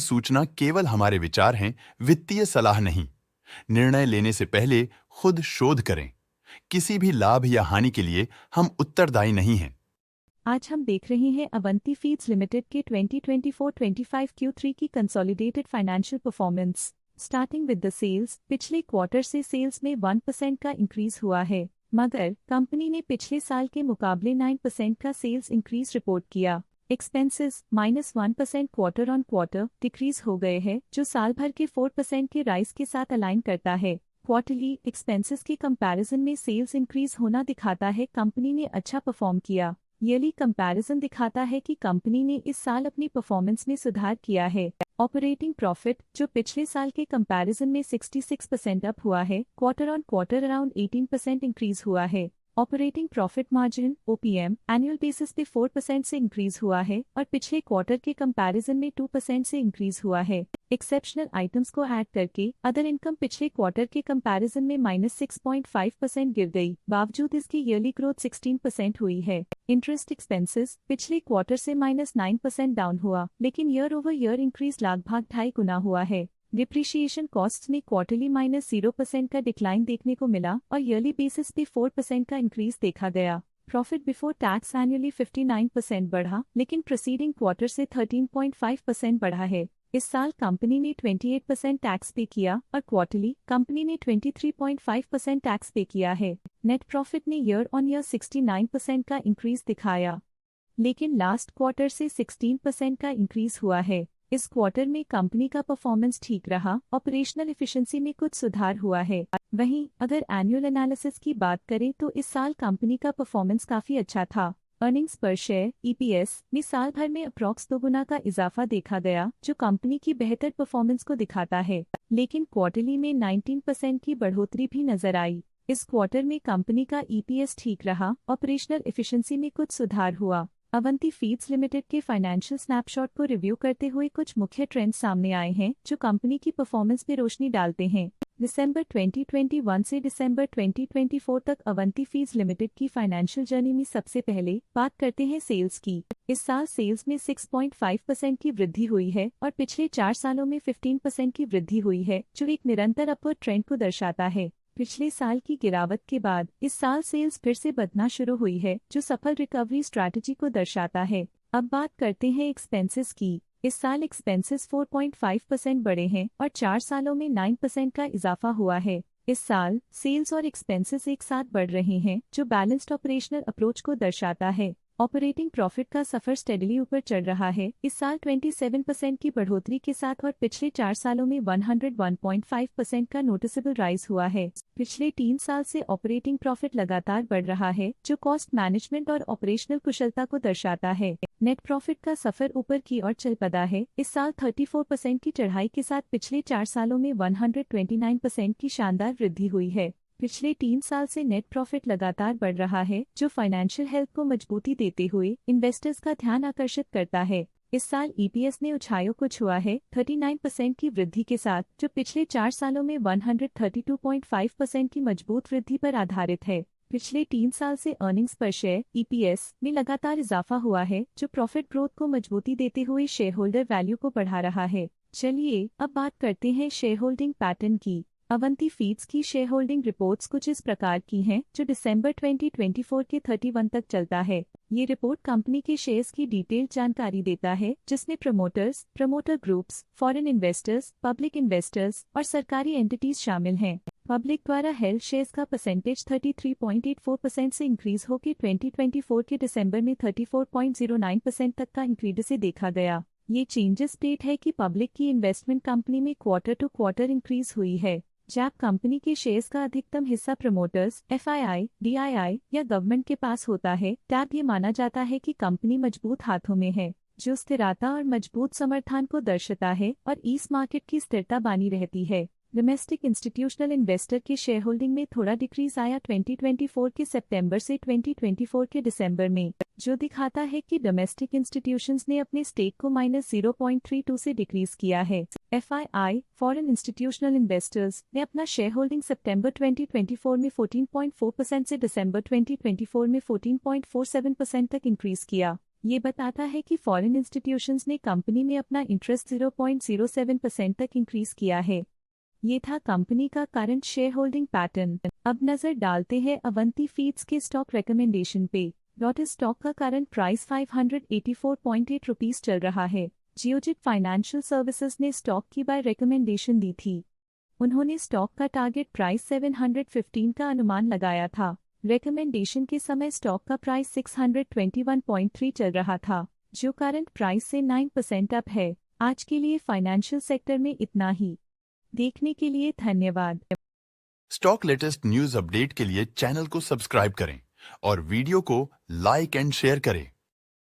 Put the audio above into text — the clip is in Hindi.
सूचना केवल हमारे विचार हैं, वित्तीय सलाह नहीं। निर्णय लेने से पहले खुद शोध करें। किसी भी लाभ या हानि के लिए हम उत्तरदायी नहीं हैं। आज हम देख रहे हैं अवंती फीड्स लिमिटेड के 2024-25 Q3 की consolidated financial performance. Starting with the sales, पिछले क्वार्टर से सेल्स में 1% का इंक्रीज हुआ है, मगर कंपनी ने पिछले साल के मुकाबले 9% का सेल्स इंक्रीज रिपोर्ट किया। Expenses -1% quarter on quarter decrease हो गए हैं, जो साल भर के 4% के राइज के साथ अलाइन करता है। क्वार्टरली एक्सपेंसेस के कंपैरिजन में सेल्स इंक्रीज होना दिखाता है कंपनी ने अच्छा परफॉर्म किया। ईयरली कंपैरिजन दिखाता है कि कंपनी ने इस साल अपनी परफॉर्मेंस में सुधार किया है। ऑपरेटिंग प्रॉफिट, जो पिछले साल के कंपैरिजन में 66% अप हुआ है, quarter on quarter around 18% increase हुआ है। Operating profit margin OPM annual basis पे 4% से इंक्रीज हुआ है और पिछले क्वार्टर के कंपैरिजन में 2% से इंक्रीज हुआ है। एक्सेप्शनल आइटम्स को ऐड करके अदर इनकम पिछले क्वार्टर के कंपैरिजन में -6.5% गिर गई, बावजूद इसकी ईयरली ग्रोथ 16% हुई है। इंटरेस्ट एक्सपेंसेस पिछले क्वार्टर से -9% डाउन हुआ, लेकिन ईयर ओवर ईयर इंक्रीज लगभग 2.5 गुना हुआ है। डिप्रिशिएशन कॉस्ट्स में क्वार्टरली -0% का डिक्लाइन देखने को मिला और ईयरली बेसिस पे 4% का इंक्रीज देखा गया। प्रॉफिट बिफोर टैक्स एनुअली 59% बढ़ा, लेकिन प्रीसीडिंग क्वार्टर से 13.5% बढ़ा है। इस साल कंपनी ने 28% टैक्स पे किया और क्वार्टरली कंपनी ने 23.5% टैक्स पे किया है। नेट प्रॉफिट ने ईयर ऑन ईयर 69% का इंक्रीज दिखाया, लेकिन लास्ट क्वार्टर से 16% का इंक्रीज हुआ है। इस क्वार्टर में कंपनी का परफॉर्मेंस ठीक रहा, ऑपरेशनल एफिशिएंसी में कुछ सुधार हुआ है। वहीं अगर एनुअल एनालिसिस की बात करें तो इस साल कंपनी का परफॉर्मेंस काफी अच्छा था। अर्निंग्स पर शेयर EPS में साल भर में अप्रॉक्स 2 गुना का इजाफा देखा गया, जो कंपनी की बेहतर परफॉर्मेंस को दिखाता है। लेकिन क्वार्टरली में 19% की बढ़ोतरी भी नजर आई। इस क्वार्टर में कंपनी का EPS ठीक रहा, ऑपरेशनल एफिशिएंसी में कुछ सुधार हुआ। अवंती फीड्स लिमिटेड के फाइनेंशियल स्नैपशॉट को रिव्यू करते हुए कुछ मुख्य ट्रेंड्स सामने आए हैं, जो कंपनी की परफॉर्मेंस पे रोशनी डालते हैं। दिसंबर 2021 से दिसंबर 2024 तक अवंती फीड्स लिमिटेड की फाइनेंशियल जर्नी में सबसे पहले बात करते हैं सेल्स की। इस साल सेल्स में 6.5% की वृद्धि हुई है और पिछले 4 सालों में 15% की वृद्धि हुई है, जो एक निरंतर अपवर्ड ट्रेंड को दर्शाता है। पिछले साल की गिरावट के बाद इस साल सेल्स फिर से बढ़ना शुरू हुई है, जो सफल रिकवरी स्ट्रैटेजी को दर्शाता है। अब बात करते हैं एक्सपेंसेस की। इस साल एक्सपेंसेस 4.5% बढ़े हैं और 4 सालों में 9% का इजाफा हुआ है। इस साल सेल्स और एक्सपेंसेस एक साथ बढ़ रहे हैं, जो बैलेंस्ड ऑपरेशनल अप्रोच को दर्शाता है। ऑपरेटिंग प्रॉफिट का सफर स्टेडली ऊपर चढ़ रहा है, इस साल 27% की बढ़ोतरी के साथ और पिछले 4 सालों में 101.5% का नोटिसेबल राइज हुआ है। पिछले 3 साल से ऑपरेटिंग प्रॉफिट लगातार बढ़ रहा है, जो कॉस्ट मैनेजमेंट और ऑपरेशनल कुशलता को दर्शाता है। नेट प्रॉफिट का सफर ऊपर की ओर चल पड़ा है, इस साल 34% की चढ़ाई के साथ पिछले 4 सालों में 129% की शानदार वृद्धि हुई है। पिछले 3 साल से नेट प्रॉफिट लगातार बढ़ रहा है, जो फाइनेंशियल हेल्थ को मजबूती देते हुए इन्वेस्टर्स का ध्यान आकर्षित करता है। इस साल EPS ने ऊंचाइयों को छुआ है 39% की वृद्धि के साथ, जो पिछले 4 सालों में 132.5% की मजबूत वृद्धि पर आधारित है। पिछले 3 साल से अर्निंग्स पर शेयर EPS में लगातार इजाफा हुआ है, जो प्रॉफिट ग्रोथ को मजबूती देते हुए शेयर होल्डर वैल्यू को बढ़ा रहा है। चलिए अब बात करते हैं शेयर होल्डिंग पैटर्न की। अवंती फीड्स की शेयर होल्डिंग रिपोर्ट्स कुछ इस प्रकार की हैं, जो दिसंबर 2024 के 31 तक चलता है। ये रिपोर्ट कंपनी के शेयर्स की डिटेल्ड जानकारी देता है, जिसमें promoters, promoter groups, foreign investors, public investors और सरकारी एंटिटीज शामिल हैं। पब्लिक द्वारा हेल्ड शेयर्स का परसेंटेज 33.84% से इंक्रीज होकर 2024 के दिसंबर में 34.09% तक का इंक्रीज से देखा गया। ये चेंजेस स्टेट है कि पब्लिक की इन्वेस्टमेंट कंपनी में क्वार्टर टू क्वार्टर इंक्रीज हुई है। जब कंपनी के शेयर्स का अधिकतम हिस्सा प्रमोटर्स, FII, DII या गवर्नमेंट के पास होता है, तब ये माना जाता है कि कंपनी मजबूत हाथों में है, जो स्थिरता और मजबूत समर्थन को दर्शाता है और इस मार्केट की स्थिरता बनी रहती है। डोमेस्टिक इंस्टीट्यूशनल इन्वेस्टर की शेयर होल्डिंग में थोड़ा डिक्रीज आया 2024 के सितंबर से 2024 के दिसंबर में, जो दिखाता है कि डोमेस्टिक इंस्टीट्यूशंस ने अपने स्टेक को -0.32 से डिक्रीज किया है। FII, फॉरेन इंस्टीट्यूशनल इन्वेस्टर्स, ने अपना शेयर होल्डिंग सितंबर 2024 में 14.4% से दिसंबर 2024 में 14.47% तक इंक्रीज किया। ये बताता है कि फॉरेन इंस्टीट्यूशंस ने कंपनी में अपना इंटरेस्ट 0.07% तक इंक्रीज किया है। ये था कंपनी का करंट शेयर होल्डिंग पैटर्न। अब नजर डालते हैं अवंती फीड्स के स्टॉक रिकमेंडेशन पे। लोटस स्टॉक का करंट प्राइस 584.8 रुपीस चल रहा है। जियोजित फाइनेंशियल सर्विसेज ने स्टॉक की बाय रिकमेंडेशन दी थी। उन्होंने स्टॉक का टारगेट प्राइस 715 का अनुमान लगाया था। रिकमेंडेशन के समय स्टॉक का प्राइस 621.3 चल रहा था, जो करंट प्राइस से 9% अप है। आज के लिए फाइनेंशियल सेक्टर में इतना ही। देखने के लिए धन्यवाद। स्टॉक लेटेस्ट न्यूज अपडेट के लिए चैनल को सब्सक्राइब करें और वीडियो को लाइक एंड शेयर करें।